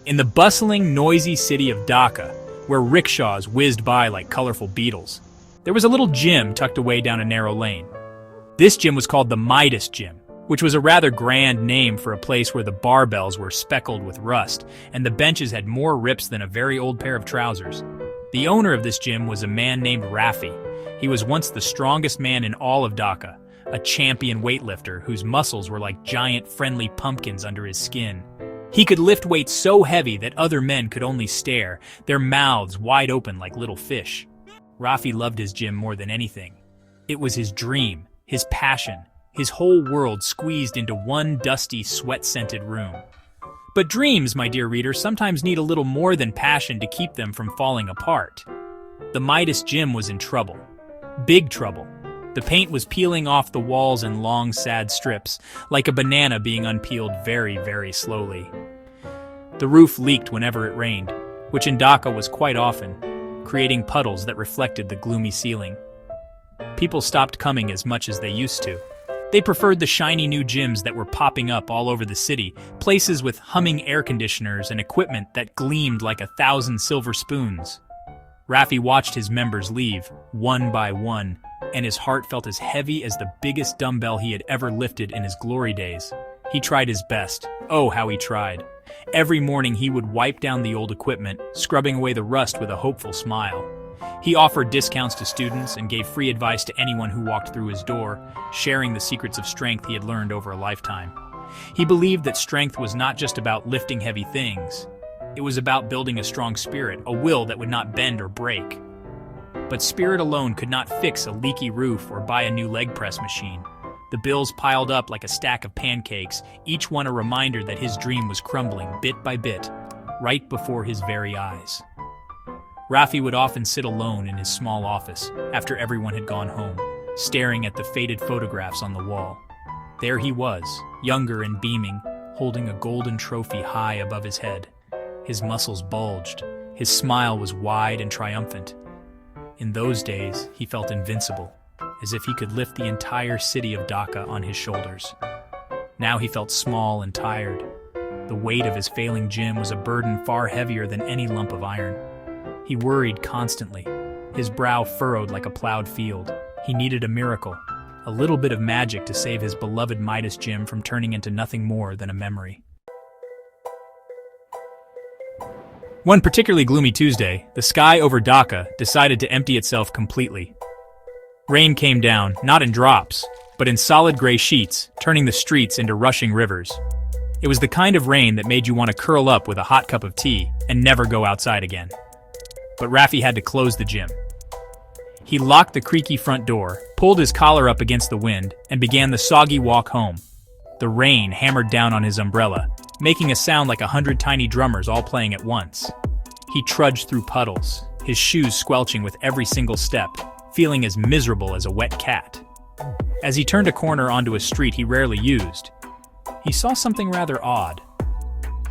In the bustling, noisy city of Dhaka, where rickshaws whizzed by like colorful beetles, there was a little gym tucked away down a narrow lane. This gym was called the Midas Gym, which was a rather grand name for a place where the barbells were speckled with rust and the benches had more rips than a very old pair of trousers. The owner of this gym was a man named Rafi. He was once the strongest man in all of Dhaka, a champion weightlifter whose muscles were like giant friendly pumpkins under his skin. He could lift weights so heavy that other men could only stare, their mouths wide open like little fish. Rafi loved his gym more than anything. It was his dream, his passion, his whole world squeezed into one dusty, sweat-scented room. But dreams, my dear reader, sometimes need a little more than passion to keep them from falling apart. The Midas Gym was in trouble. Big trouble. The paint was peeling off the walls in long, sad strips, like a banana being unpeeled very, very slowly. The roof leaked whenever it rained, which in Dhaka was quite often, creating puddles that reflected the gloomy ceiling. People stopped coming as much as they used to. They preferred the shiny new gyms that were popping up all over the city, places with humming air conditioners and equipment that gleamed like 1,000 silver spoons. Rafi watched his members leave, one by one, and his heart felt as heavy as the biggest dumbbell he had ever lifted in his glory days. He tried his best. Oh, how he tried. Every morning he would wipe down the old equipment, scrubbing away the rust with a hopeful smile. He offered discounts to students and gave free advice to anyone who walked through his door, sharing the secrets of strength he had learned over a lifetime. He believed that strength was not just about lifting heavy things. It was about building a strong spirit, a will that would not bend or break. But spirit alone could not fix a leaky roof or buy a new leg press machine. The bills piled up like a stack of pancakes, each one a reminder that his dream was crumbling bit by bit, right before his very eyes. Rafi would often sit alone in his small office after everyone had gone home, staring at the faded photographs on the wall. There he was, younger and beaming, holding a golden trophy high above his head. His muscles bulged. His smile was wide and triumphant. In those days, he felt invincible, as if he could lift the entire city of Dhaka on his shoulders. Now he felt small and tired. The weight of his failing gym was a burden far heavier than any lump of iron. He worried constantly, his brow furrowed like a plowed field. He needed a miracle, a little bit of magic to save his beloved Midas Gym from turning into nothing more than a memory. One particularly gloomy Tuesday, the sky over Dhaka decided to empty itself completely. Rain came down, not in drops, but in solid gray sheets, turning the streets into rushing rivers. It was the kind of rain that made you want to curl up with a hot cup of tea and never go outside again. But Rafi had to close the gym. He locked the creaky front door, pulled his collar up against the wind, and began the soggy walk home. The rain hammered down on his umbrella, making a sound like 100 tiny drummers all playing at once. He trudged through puddles, his shoes squelching with every single step, feeling as miserable as a wet cat. As he turned a corner onto a street he rarely used, he saw something rather odd.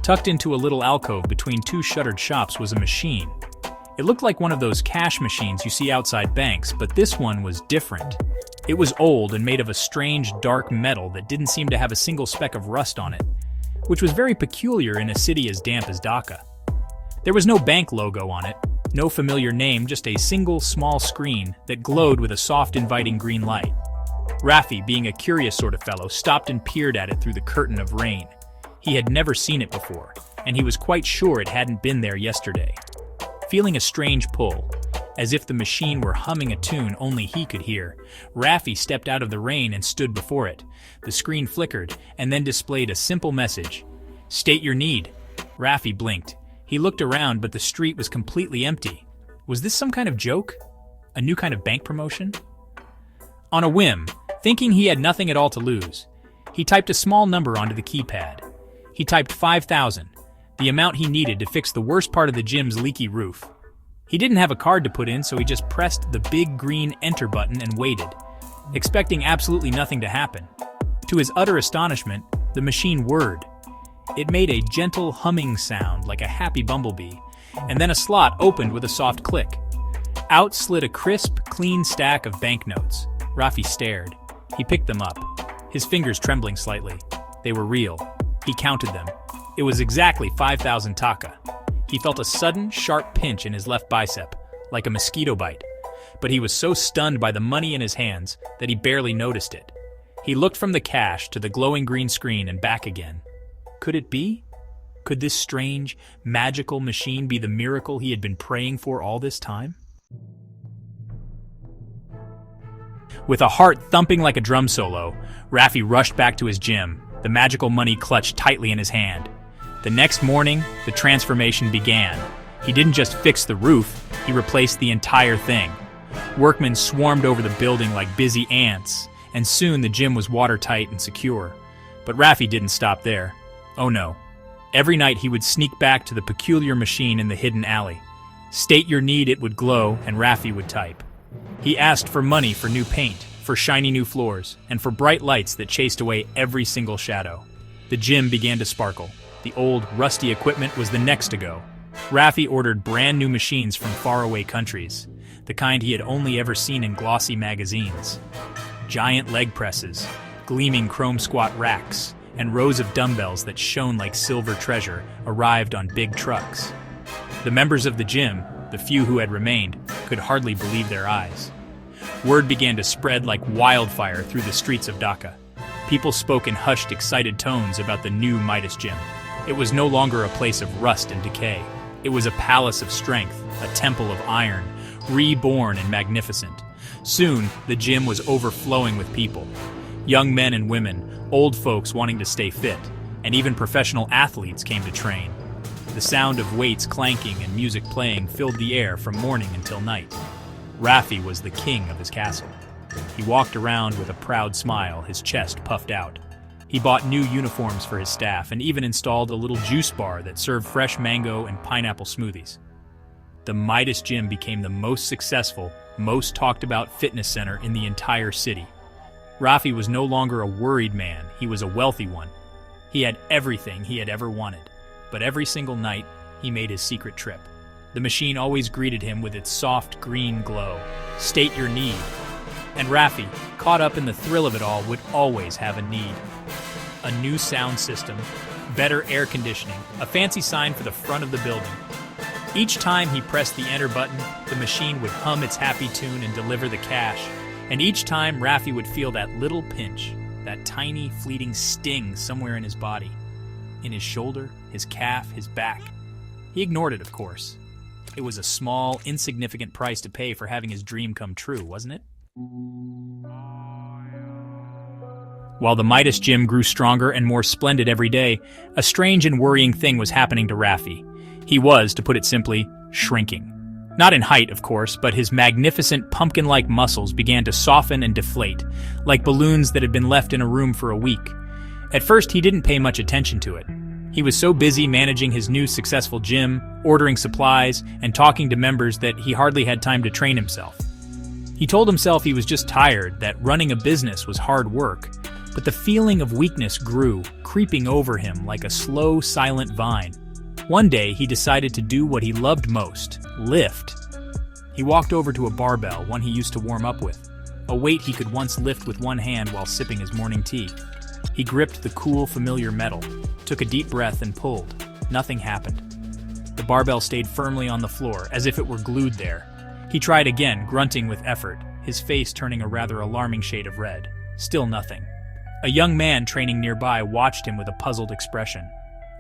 Tucked into a little alcove between two shuttered shops was a machine. It looked like one of those cash machines you see outside banks, but this one was different. It was old and made of a strange, dark metal that didn't seem to have a single speck of rust on it, which was very peculiar in a city as damp as Dhaka. There was no bank logo on it, no familiar name, just a single small screen that glowed with a soft, inviting green light. Rafi, being a curious sort of fellow, stopped and peered at it through the curtain of rain. He had never seen it before, and he was quite sure it hadn't been there yesterday. Feeling a strange pull, as if the machine were humming a tune only he could hear, Rafi stepped out of the rain and stood before it. The screen flickered and then displayed a simple message. "State your need." Rafi blinked. He looked around, but the street was completely empty. Was this some kind of joke? A new kind of bank promotion? On a whim, thinking he had nothing at all to lose, he typed a small number onto the keypad. He typed 5,000, the amount he needed to fix the worst part of the gym's leaky roof. He didn't have a card to put in, so he just pressed the big green enter button and waited, expecting absolutely nothing to happen. To his utter astonishment, the machine whirred. It made a gentle humming sound like a happy bumblebee, and then a slot opened with a soft click. Out slid a crisp, clean stack of banknotes. Rafi stared. He picked them up, his fingers trembling slightly. They were real. He counted them. It was exactly 5,000 taka. He felt a sudden, sharp pinch in his left bicep, like a mosquito bite. But he was so stunned by the money in his hands that he barely noticed it. He looked from the cash to the glowing green screen and back again. Could it be? Could this strange, magical machine be the miracle he had been praying for all this time? With a heart thumping like a drum solo, Rafi rushed back to his gym, the magical money clutched tightly in his hand. The next morning, the transformation began. He didn't just fix the roof, he replaced the entire thing. Workmen swarmed over the building like busy ants, and soon the gym was watertight and secure. But Rafi didn't stop there. Oh no. Every night he would sneak back to the peculiar machine in the hidden alley. State your need, it would glow, and Rafi would type. He asked for money for new paint, for shiny new floors, and for bright lights that chased away every single shadow. The gym began to sparkle. The old, rusty equipment was the next to go. Rafi ordered brand new machines from faraway countries, the kind he had only ever seen in glossy magazines. Giant leg presses, gleaming chrome squat racks, and rows of dumbbells that shone like silver treasure arrived on big trucks. The members of the gym, the few who had remained, could hardly believe their eyes. Word began to spread like wildfire through the streets of Dhaka. People spoke in hushed, excited tones about the new Midas Gym. It was no longer a place of rust and decay. It was a palace of strength, a temple of iron, reborn and magnificent. Soon, the gym was overflowing with people. Young men and women, old folks wanting to stay fit, and even professional athletes came to train. The sound of weights clanking and music playing filled the air from morning until night. Rafi was the king of his castle. He walked around with a proud smile, his chest puffed out. He bought new uniforms for his staff and even installed a little juice bar that served fresh mango and pineapple smoothies. The Midas Gym became the most successful, most talked about fitness center in the entire city. Rafi was no longer a worried man, he was a wealthy one. He had everything he had ever wanted, but every single night he made his secret trip. The machine always greeted him with its soft green glow. State your need. And Rafi, caught up in the thrill of it all, would always have a need. A new sound system, better air conditioning, a fancy sign for the front of the building. Each time he pressed the enter button, the machine would hum its happy tune and deliver the cash. And each time Rafi would feel that little pinch, that tiny, fleeting sting somewhere in his body. In his shoulder, his calf, his back. He ignored it, of course. It was a small, insignificant price to pay for having his dream come true, wasn't it? While the Midas Gym grew stronger and more splendid every day, a strange and worrying thing was happening to Rafi. He was, to put it simply, shrinking. Not in height, of course, but his magnificent pumpkin-like muscles began to soften and deflate, like balloons that had been left in a room for a week. At first, he didn't pay much attention to it. He was so busy managing his new successful gym, ordering supplies, and talking to members that he hardly had time to train himself. He told himself he was just tired, that running a business was hard work, but the feeling of weakness grew, creeping over him like a slow, silent vine. One day, he decided to do what he loved most, lift. He walked over to a barbell, one he used to warm up with, a weight he could once lift with one hand while sipping his morning tea. He gripped the cool, familiar metal, took a deep breath and pulled. Nothing happened. The barbell stayed firmly on the floor, as if it were glued there. He tried again, grunting with effort, his face turning a rather alarming shade of red. Still nothing. A young man training nearby watched him with a puzzled expression.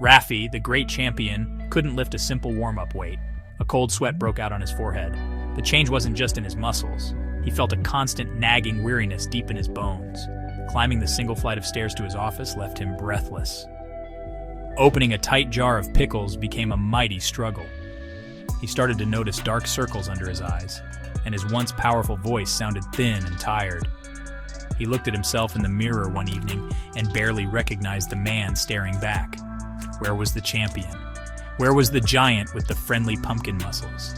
Rafi, the great champion, couldn't lift a simple warm-up weight. A cold sweat broke out on his forehead. The change wasn't just in his muscles. He felt a constant nagging weariness deep in his bones. Climbing the single flight of stairs to his office left him breathless. Opening a tight jar of pickles became a mighty struggle. He started to notice dark circles under his eyes, and his once powerful voice sounded thin and tired. He looked at himself in the mirror one evening and barely recognized the man staring back. Where was the champion? Where was the giant with the friendly pumpkin muscles?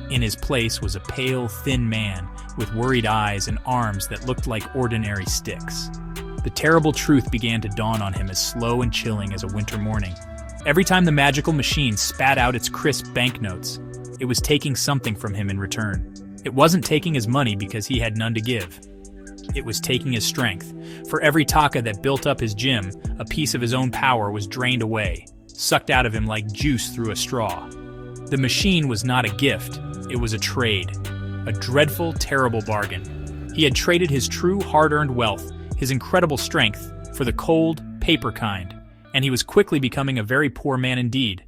In his place was a pale, thin man with worried eyes and arms that looked like ordinary sticks. The terrible truth began to dawn on him as slow and chilling as a winter morning. Every time the magical machine spat out its crisp banknotes, it was taking something from him in return. It wasn't taking his money because he had none to give. It was taking his strength. For every taka that built up his gym, a piece of his own power was drained away. sucked out of him like juice through a straw. The machine was not a gift, it was a trade. A dreadful, terrible bargain. He had traded his true hard-earned wealth, his incredible strength, for the cold, paper kind, and he was quickly becoming a very poor man indeed.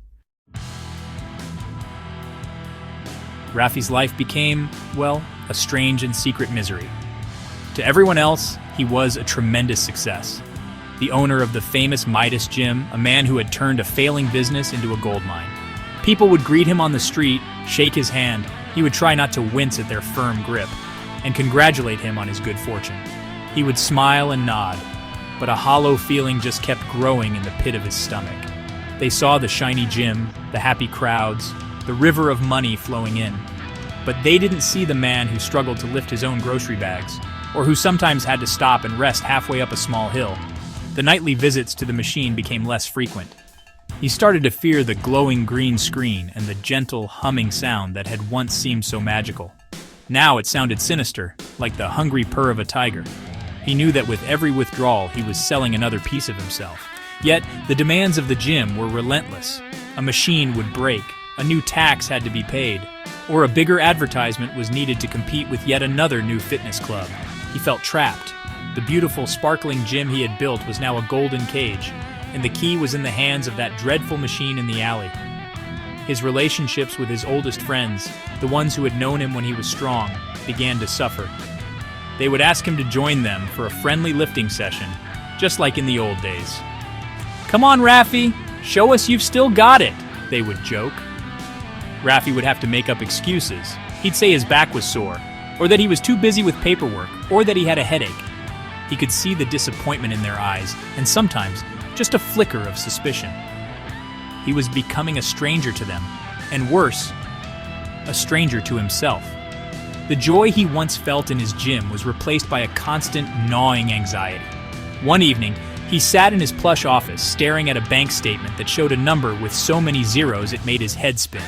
Rafi's life became, well, a strange and secret misery. To everyone else, he was a tremendous success. The owner of the famous Midas Gym, a man who had turned a failing business into a gold mine. People would greet him on the street, shake his hand. He would try not to wince at their firm grip, and congratulate him on his good fortune. He would smile and nod, but a hollow feeling just kept growing in the pit of his stomach. They saw the shiny gym, the happy crowds, the river of money flowing in. But they didn't see the man who struggled to lift his own grocery bags, or who sometimes had to stop and rest halfway up a small hill. The nightly visits to the machine became less frequent. He started to fear the glowing green screen and the gentle, humming sound that had once seemed so magical. Now it sounded sinister, like the hungry purr of a tiger. He knew that with every withdrawal he was selling another piece of himself. Yet, the demands of the gym were relentless. A machine would break, a new tax had to be paid, or a bigger advertisement was needed to compete with yet another new fitness club. He felt trapped. The beautiful, sparkling gym he had built was now a golden cage, and the key was in the hands of that dreadful machine in the alley. His relationships with his oldest friends, the ones who had known him when he was strong, began to suffer. They would ask him to join them for a friendly lifting session, just like in the old days. "Come on, Rafi, show us you've still got it," they would joke. Rafi would have to make up excuses. He'd say his back was sore, or that he was too busy with paperwork, or that he had a headache. He could see the disappointment in their eyes, and sometimes just a flicker of suspicion. He was becoming a stranger to them, and worse, a stranger to himself. The joy he once felt in his gym was replaced by a constant, gnawing anxiety. One evening, he sat in his plush office, staring at a bank statement that showed a number with so many zeros it made his head spin.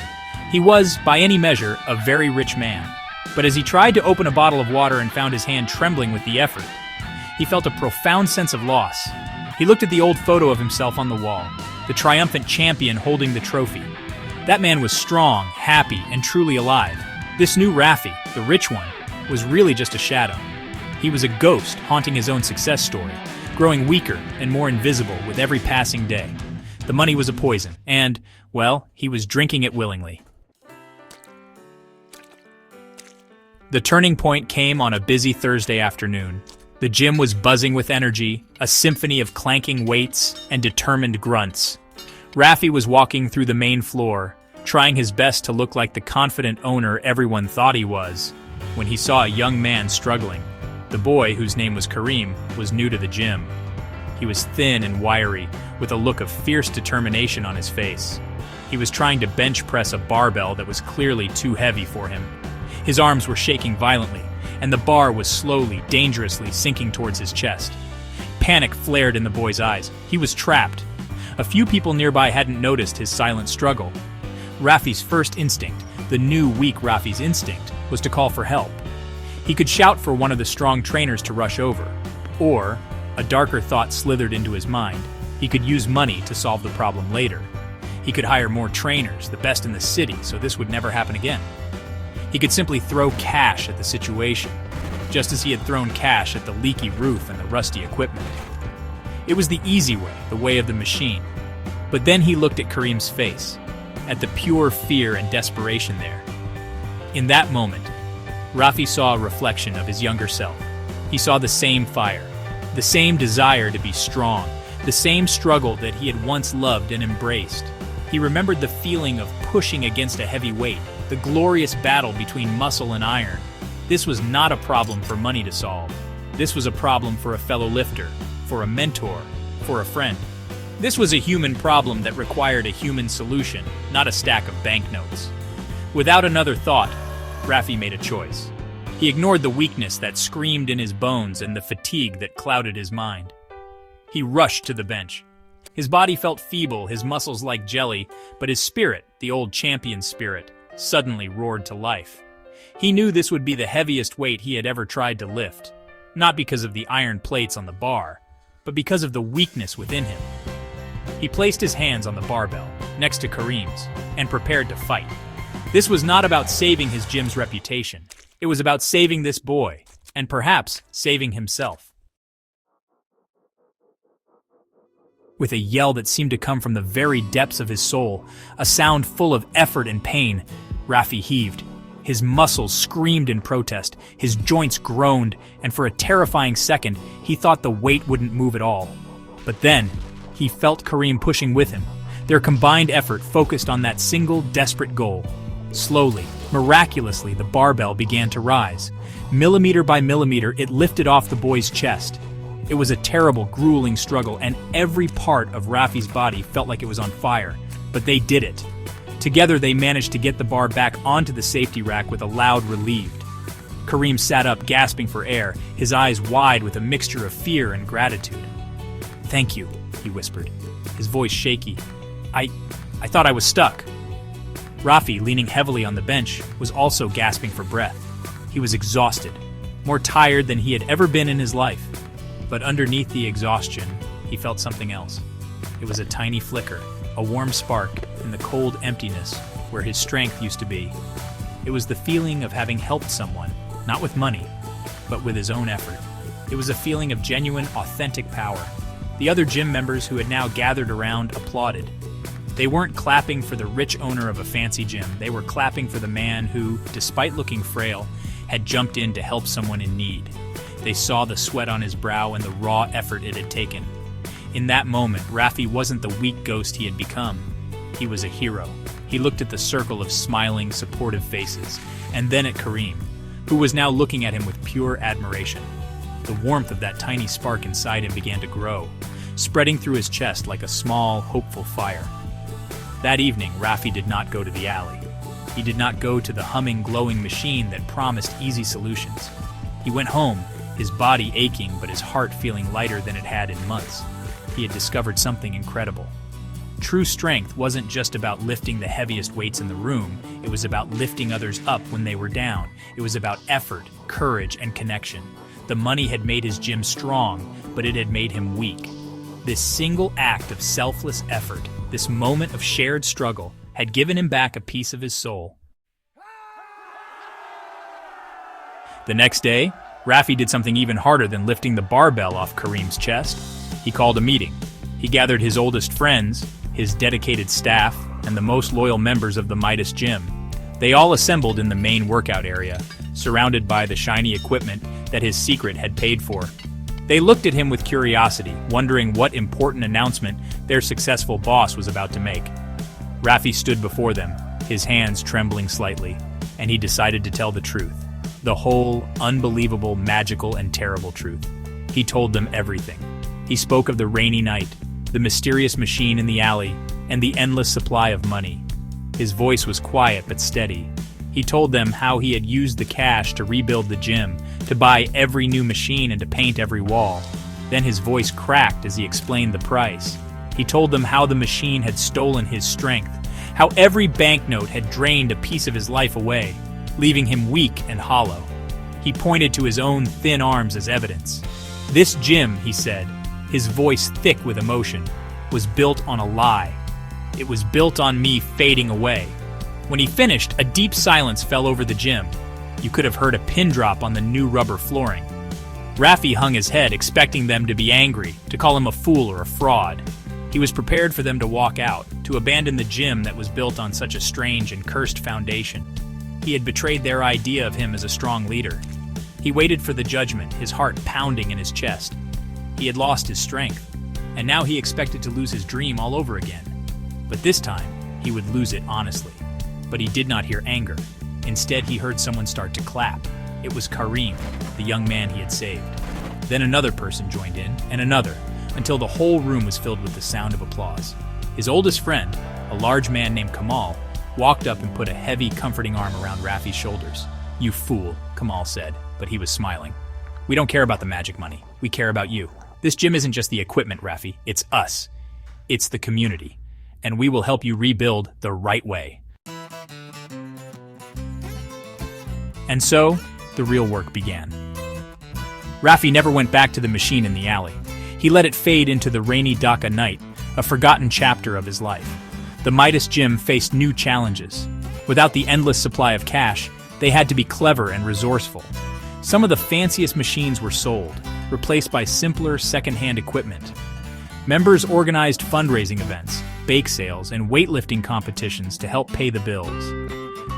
He was, by any measure, a very rich man. But as he tried to open a bottle of water and found his hand trembling with the effort, he felt a profound sense of loss. He looked at the old photo of himself on the wall, the triumphant champion holding the trophy. That man was strong, happy, and truly alive. This new Rafi, the rich one, was really just a shadow. He was a ghost haunting his own success story, growing weaker and more invisible with every passing day. The money was a poison, and, well, he was drinking it willingly. The turning point came on a busy Thursday afternoon. The gym was buzzing with energy, a symphony of clanking weights and determined grunts. Rafi was walking through the main floor, trying his best to look like the confident owner everyone thought he was, when he saw a young man struggling. The boy, whose name was Kareem, was new to the gym. He was thin and wiry, with a look of fierce determination on his face. He was trying to bench press a barbell that was clearly too heavy for him. His arms were shaking violently, and the bar was slowly, dangerously sinking towards his chest. Panic flared in the boy's eyes. He was trapped. A few people nearby hadn't noticed his silent struggle. Rafi's first instinct, the new, weak Rafi's instinct, was to call for help. He could shout for one of the strong trainers to rush over. Or, a darker thought slithered into his mind, he could use money to solve the problem later. He could hire more trainers, the best in the city, so this would never happen again. He could simply throw cash at the situation, just as he had thrown cash at the leaky roof and the rusty equipment. It was the easy way, the way of the machine. But then he looked at Kareem's face, at the pure fear and desperation there. In that moment, Rafi saw a reflection of his younger self. He saw the same fire, the same desire to be strong, the same struggle that he had once loved and embraced. He remembered the feeling of pushing against a heavy weight, the glorious battle between muscle and iron. This was not a problem for money to solve. This was a problem for a fellow lifter, for a mentor, for a friend. This was a human problem that required a human solution, not a stack of banknotes. Without another thought, Rafi made a choice. He ignored the weakness that screamed in his bones and the fatigue that clouded his mind. He rushed to the bench. His body felt feeble, his muscles like jelly, but his spirit, the old champion spirit, suddenly roared to life. He knew this would be the heaviest weight he had ever tried to lift, not because of the iron plates on the bar, but because of the weakness within him. He placed his hands on the barbell, next to Kareem's, and prepared to fight. This was not about saving his gym's reputation. It was about saving this boy, and perhaps saving himself. With a yell that seemed to come from the very depths of his soul, a sound full of effort and pain, Rafi heaved. His muscles screamed in protest, his joints groaned, and for a terrifying second, he thought the weight wouldn't move at all. But then, he felt Kareem pushing with him. Their combined effort focused on that single desperate goal. Slowly, miraculously, the barbell began to rise. Millimeter by millimeter, it lifted off the boy's chest. It was a terrible, grueling struggle, and every part of Rafi's body felt like it was on fire. But they did it. Together, they managed to get the bar back onto the safety rack with a loud relieved. Kareem sat up, gasping for air, his eyes wide with a mixture of fear and gratitude. "Thank you," he whispered, his voice shaky. I thought I was stuck." Rafi, leaning heavily on the bench, was also gasping for breath. He was exhausted, more tired than he had ever been in his life. But underneath the exhaustion, he felt something else. It was a tiny flicker, a warm spark in the cold emptiness where his strength used to be. It was the feeling of having helped someone, not with money, but with his own effort. It was a feeling of genuine, authentic power. The other gym members who had now gathered around applauded. They weren't clapping for the rich owner of a fancy gym. They were clapping for the man who, despite looking frail, had jumped in to help someone in need. They saw the sweat on his brow and the raw effort it had taken. In that moment, Rafi wasn't the weak ghost he had become. He was a hero. He looked at the circle of smiling, supportive faces, and then at Kareem, who was now looking at him with pure admiration. The warmth of that tiny spark inside him began to grow, spreading through his chest like a small, hopeful fire. That evening, Rafi did not go to the alley. He did not go to the humming, glowing machine that promised easy solutions. He went home, his body aching but his heart feeling lighter than it had in months. He had discovered something incredible. True strength wasn't just about lifting the heaviest weights in the room, it was about lifting others up when they were down. It was about effort, courage, and connection. The money had made his gym strong, but it had made him weak. This single act of selfless effort, this moment of shared struggle, had given him back a piece of his soul. The next day, Rafi did something even harder than lifting the barbell off Kareem's chest. He called a meeting. He gathered his oldest friends, his dedicated staff, and the most loyal members of the Midas Gym. They all assembled in the main workout area, surrounded by the shiny equipment that his secret had paid for. They looked at him with curiosity, wondering what important announcement their successful boss was about to make. Rafi stood before them, his hands trembling slightly, and he decided to tell the truth. The whole, unbelievable, magical, and terrible truth. He told them everything. He spoke of the rainy night, the mysterious machine in the alley, and the endless supply of money. His voice was quiet but steady. He told them how he had used the cash to rebuild the gym, to buy every new machine and to paint every wall. Then his voice cracked as he explained the price. He told them how the machine had stolen his strength, how every banknote had drained a piece of his life away, leaving him weak and hollow. He pointed to his own thin arms as evidence. This gym, he said, his voice thick with emotion, was built on a lie. It was built on me fading away. When he finished, a deep silence fell over the gym. You could have heard a pin drop on the new rubber flooring. Rafi hung his head, expecting them to be angry, to call him a fool or a fraud. He was prepared for them to walk out, to abandon the gym that was built on such a strange and cursed foundation. He had betrayed their idea of him as a strong leader. He waited for the judgment, his heart pounding in his chest. He had lost his strength, and now he expected to lose his dream all over again. But this time, he would lose it honestly. But he did not hear anger. Instead, he heard someone start to clap. It was Kareem, the young man he had saved. Then another person joined in, and another, until the whole room was filled with the sound of applause. His oldest friend, a large man named Kamal, walked up and put a heavy, comforting arm around Rafi's shoulders. "You fool," Kamal said, but he was smiling. "We don't care about the magic money. We care about you. This gym isn't just the equipment, Rafi. It's us. It's the community. And we will help you rebuild the right way." And so, the real work began. Rafi never went back to the machine in the alley. He let it fade into the rainy Dhaka night, a forgotten chapter of his life. The Midas Gym faced new challenges. Without the endless supply of cash, they had to be clever and resourceful. Some of the fanciest machines were sold, replaced by simpler second-hand equipment. Members organized fundraising events, bake sales, and weightlifting competitions to help pay the bills.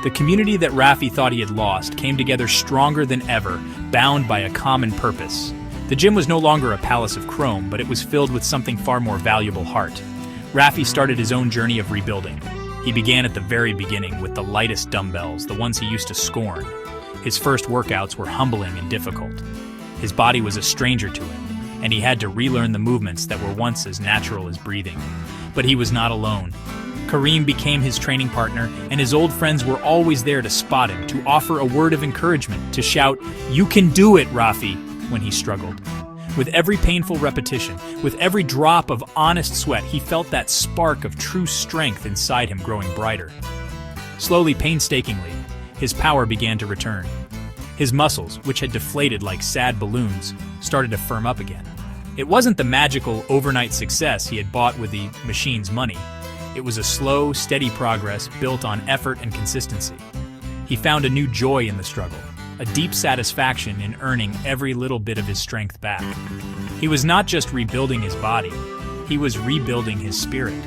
The community that Rafi thought he had lost came together stronger than ever, bound by a common purpose. The gym was no longer a palace of chrome, but it was filled with something far more valuable: heart. Rafi started his own journey of rebuilding. He began at the very beginning with the lightest dumbbells, the ones he used to scorn. His first workouts were humbling and difficult. His body was a stranger to him, and he had to relearn the movements that were once as natural as breathing. But he was not alone. Kareem became his training partner, and his old friends were always there to spot him, to offer a word of encouragement, to shout, "You can do it, Rafi," when he struggled. With every painful repetition, with every drop of honest sweat, he felt that spark of true strength inside him growing brighter. Slowly, painstakingly, his power began to return. His muscles, which had deflated like sad balloons, started to firm up again. It wasn't the magical overnight success he had bought with the machine's money. It was a slow, steady progress built on effort and consistency. He found a new joy in the struggle, a deep satisfaction in earning every little bit of his strength back. He was not just rebuilding his body, he was rebuilding his spirit.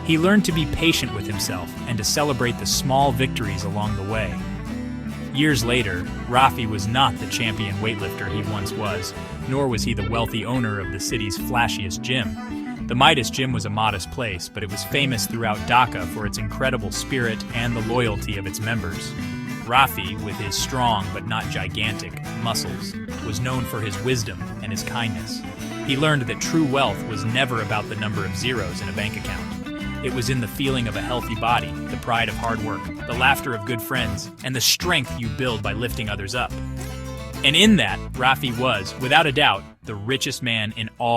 He learned to be patient with himself and to celebrate the small victories along the way. Years later, Rafi was not the champion weightlifter he once was, nor was he the wealthy owner of the city's flashiest gym. The Midas Gym was a modest place, but it was famous throughout Dhaka for its incredible spirit and the loyalty of its members. Rafi, with his strong but not gigantic muscles, was known for his wisdom and his kindness. He learned that true wealth was never about the number of zeros in a bank account. It was in the feeling of a healthy body, the pride of hard work, the laughter of good friends, and the strength you build by lifting others up. And in that, Rafi was, without a doubt, the richest man in all